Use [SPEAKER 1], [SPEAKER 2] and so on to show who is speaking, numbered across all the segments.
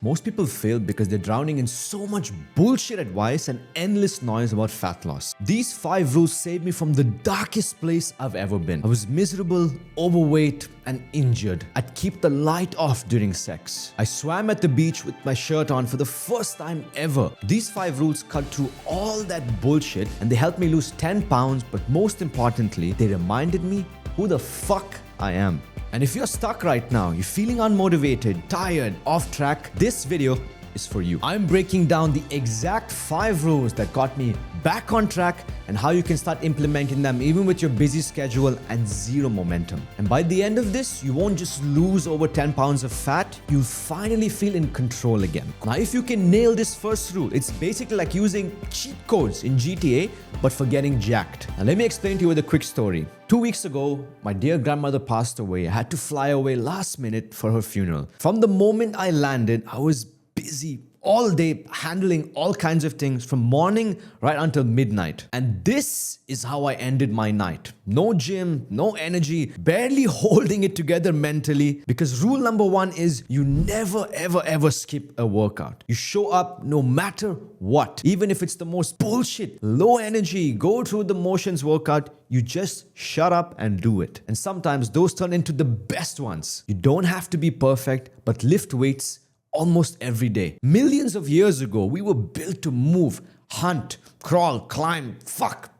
[SPEAKER 1] Most people fail because they're drowning in so much bullshit advice and endless noise about fat loss. These 5 rules saved me from the darkest place I've ever been. I was miserable, overweight, and injured. I'd keep the light off during sex. I swam at the beach with my shirt on for the first time ever. These 5 rules cut through all that bullshit and they helped me lose 10 pounds, but most importantly, they reminded me who the fuck I am. And if you're stuck right now, you're feeling unmotivated, tired, off track, this video is for you. I'm breaking down the exact 5 rules that got me back on track and how you can start implementing them even with your busy schedule and zero momentum. And by the end of this, you won't just lose over 10 pounds of fat, you'll finally feel in control again. Now, if you can nail this first rule, it's basically like using cheat codes in GTA, but for getting jacked. Now, let me explain to you with a quick story. 2 weeks ago, my dear grandmother passed away. I had to fly away last minute for her funeral. From the moment I landed, I was busy all day handling all kinds of things from morning right until midnight. And this is how I ended my night. No gym, no energy, barely holding it together mentally, because rule number 1 is you never ever skip a workout. You show up no matter what. Even if it's the most bullshit, low energy, go through the motions workout, you just shut up and do it. And sometimes those turn into the best ones. You don't have to be perfect, but lift weights almost every day. Millions of years ago, we were built to move, hunt, crawl, climb,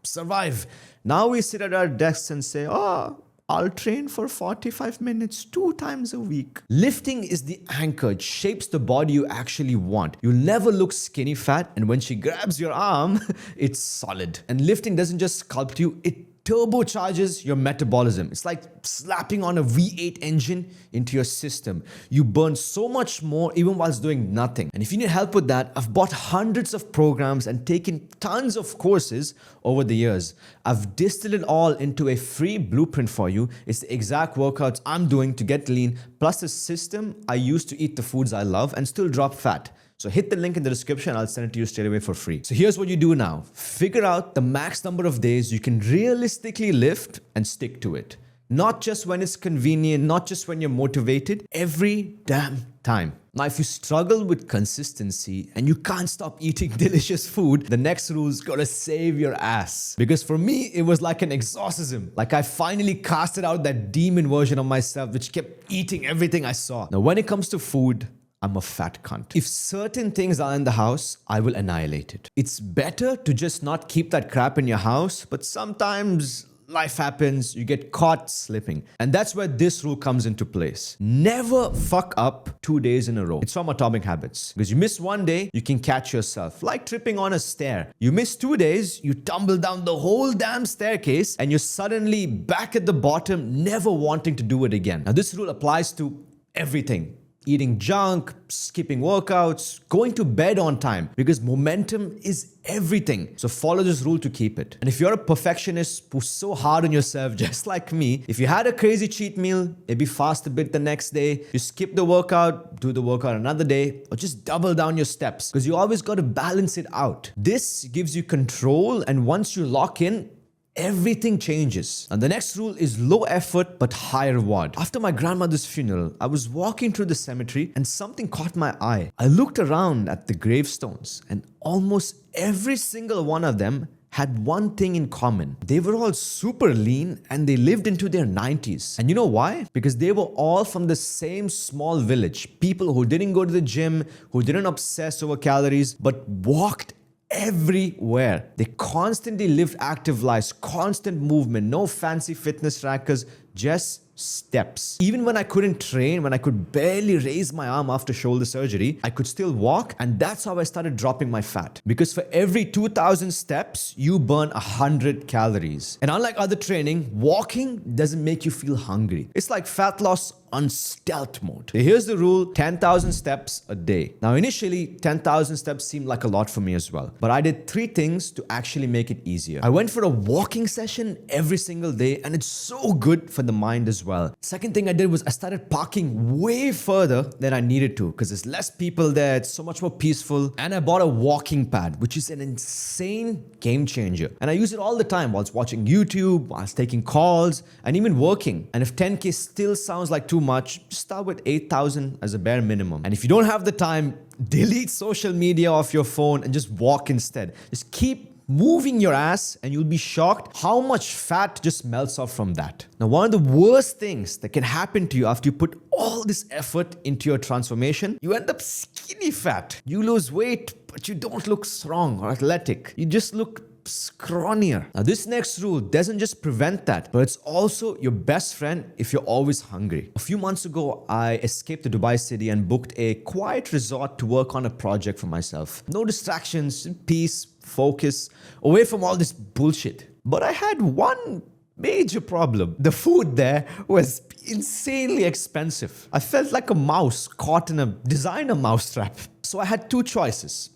[SPEAKER 1] survive. Now we sit at our desks and say, I'll train for 45 minutes 2 times a week. Lifting is the anchor. It shapes the body you actually want. You'll never look skinny fat, and when she grabs your arm, it's solid. And lifting doesn't just sculpt you, it turbocharges your metabolism. It's like slapping on a V8 engine into your system. You burn so much more even whilst doing nothing. And if you need help with that, I've bought hundreds of programs and taken tons of courses over the years. I've distilled it all into a free blueprint for you. It's the exact workouts I'm doing to get lean, plus the system I use to eat the foods I love and still drop fat. So hit the link in the description, I'll send it to you straight away for free. So here's what you do now. Figure out the max number of days you can realistically lift and stick to it. Not just when it's convenient, not just when you're motivated, every damn time. Now, if you struggle with consistency and you can't stop eating delicious food, the next rule's gotta save your ass. Because for me, it was like an exorcism. Like I finally casted out that demon version of myself which kept eating everything I saw. Now, when it comes to food, I'm a fat cunt. If certain things are in the house, I will annihilate it. It's better to just not keep that crap in your house, but sometimes life happens, you get caught slipping. And that's where this rule comes into place. Never fuck up 2 days in a row. It's from Atomic Habits. Because you miss 1 day, you can catch yourself. Like tripping on a stair. You miss 2 days, you tumble down the whole damn staircase and you're suddenly back at the bottom, never wanting to do it again. Now this rule applies to everything. Eating junk, skipping workouts, going to bed on time, because momentum is everything. So follow this rule to keep it. And if you're a perfectionist who's so hard on yourself, just like me, if you had a crazy cheat meal, maybe fast a bit the next day, you skip the workout, do the workout another day, or just double down your steps, because you always got to balance it out. This gives you control, and once you lock in, everything changes. And the next rule is low effort but high reward. After my grandmother's funeral, I was walking through the cemetery and something caught my eye. I looked around at the gravestones and almost every single one of them had one thing in common. They were all super lean and they lived into their 90s. And you know why? Because they were all from the same small village. People who didn't go to the gym, who didn't obsess over calories, but walked everywhere. They constantly lived active lives, constant movement, no fancy fitness trackers, just steps. Even when I couldn't train, when I could barely raise my arm after shoulder surgery, I could still walk, and that's how I started dropping my fat. Because for every 2,000 steps, you burn 100 calories. And unlike other training, walking doesn't make you feel hungry. It's like fat loss on stealth mode. Here's the rule: 10,000 steps a day. Now initially, 10,000 steps seemed like a lot for me as well. But I did 3 things to actually make it easier. I went for a walking session every single day, and it's so good for the mind as well. Second thing I did was I started parking way further than I needed to, because there's less people there, it's so much more peaceful. And I bought a walking pad, which is an insane game changer. And I use it all the time whilst watching YouTube, whilst taking calls, and even working. And if 10K still sounds like too too much, start with 8,000 as a bare minimum. And if you don't have the time, delete social media off your phone and just walk instead. Just keep moving your ass and you'll be shocked how much fat just melts off from that. Now, one of the worst things that can happen to you after you put all this effort into your transformation, you end up skinny fat. You lose weight, but you don't look strong or athletic. You just look scrawnier. Now, this next rule doesn't just prevent that, but it's also your best friend if you're always hungry. A few months ago, I escaped the Dubai city and booked a quiet resort to work on a project for myself. No distractions, peace, focus, away from all this bullshit. But I had one major problem. The food there was insanely expensive. I felt like a mouse caught in a designer mousetrap. So I had two choices.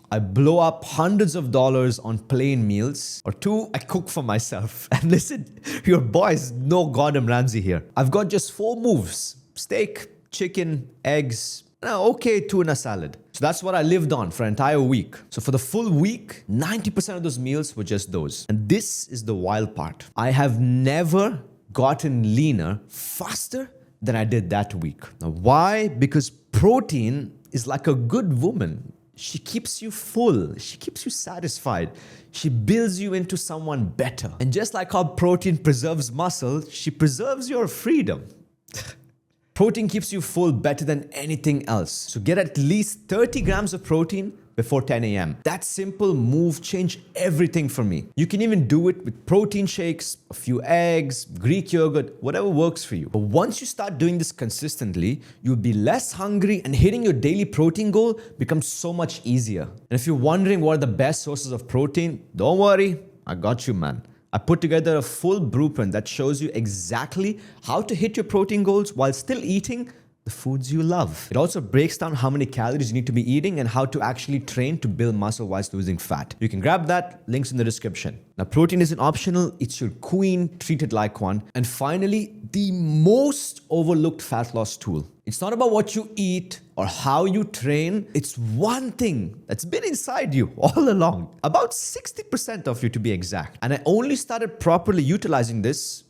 [SPEAKER 1] I blow up hundreds of dollars on plain meals, or two, I cook for myself. And listen, your boy is no Gordon Ramsay here. I've got just 4 moves: steak, chicken, eggs, okay, tuna salad. So that's what I lived on for an entire week. So for the full week, 90% of those meals were just those. And this is the wild part. I have never gotten leaner faster than I did that week. Now, why? Because protein is like a good woman. She keeps you full. She keeps you satisfied. She builds you into someone better. And just like how protein preserves muscle, she preserves your freedom. Protein keeps you full better than anything else. So get at least 30 grams of protein before 10 a.m. That simple move changed everything for me. You can even do it with protein shakes, a few eggs, Greek yogurt, whatever works for you. But once you start doing this consistently, you'll be less hungry and hitting your daily protein goal becomes so much easier. And if you're wondering what are the best sources of protein, don't worry, I got you, man. I put together a full blueprint that shows you exactly how to hit your protein goals while still eating the foods you love. It also breaks down how many calories you need to be eating and how to actually train to build muscle whilst losing fat. You can grab that, links in the description. Now, protein isn't optional, it's your queen, treat it like one. And finally, the most overlooked fat loss tool. It's not about what you eat or how you train. It's one thing that's been inside you all along. About 60% of you to be exact. And I only started properly utilizing this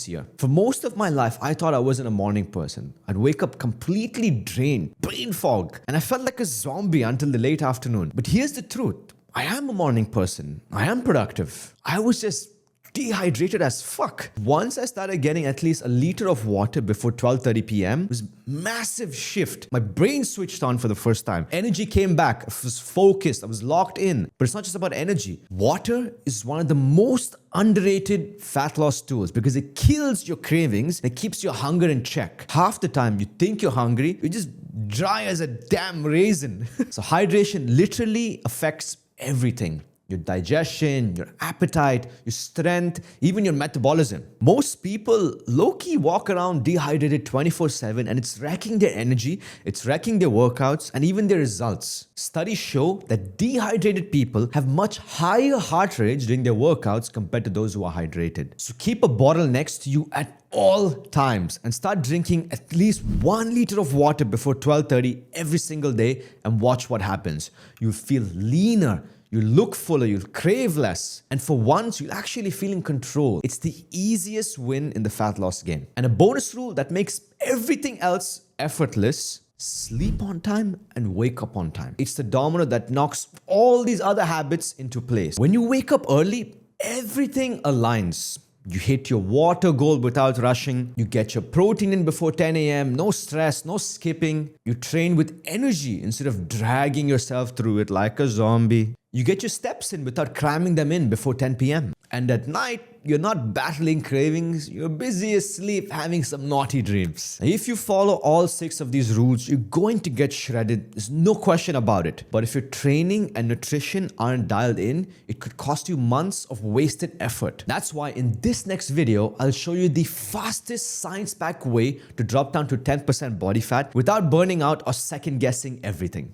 [SPEAKER 1] year. For most of my life, I thought I wasn't a morning person. I'd wake up completely drained, brain fog, and I felt like a zombie until the late afternoon. But here's the truth. I am a morning person. I am productive. I was just dehydrated as fuck. Once I started getting at least a liter of water before 12:30 p.m., it was a massive shift. My brain switched on for the first time. Energy came back. I was focused. I was locked in. But it's not just about energy. Water is one of the most underrated fat loss tools because it kills your cravings and it keeps your hunger in check. Half the time you think you're hungry, you're just dry as a damn raisin. So hydration literally affects everything. Your digestion, your appetite, your strength, even your metabolism. Most people low-key walk around dehydrated 24/7 and it's wrecking their energy, it's wrecking their workouts and even their results. Studies show that dehydrated people have much higher heart rates during their workouts compared to those who are hydrated. So keep a bottle next to you at all times and start drinking at least 1 liter of water before 12:30 every single day and watch what happens. You'll feel leaner. You'll look fuller, you'll crave less, and for once, you'll actually feel in control. It's the easiest win in the fat loss game. And a bonus rule that makes everything else effortless: sleep on time and wake up on time. It's the domino that knocks all these other habits into place. When you wake up early, everything aligns. You hit your water goal without rushing. You get your protein in before 10 a.m. No stress, no skipping. You train with energy instead of dragging yourself through it like a zombie. You get your steps in without cramming them in before 10 p.m. And at night, you're not battling cravings, you're busy asleep having some naughty dreams. If you follow all 6 of these rules, you're going to get shredded. There's no question about it. But if your training and nutrition aren't dialed in, it could cost you months of wasted effort. That's why in this next video, I'll show you the fastest science-backed way to drop down to 10% body fat without burning out or second-guessing everything.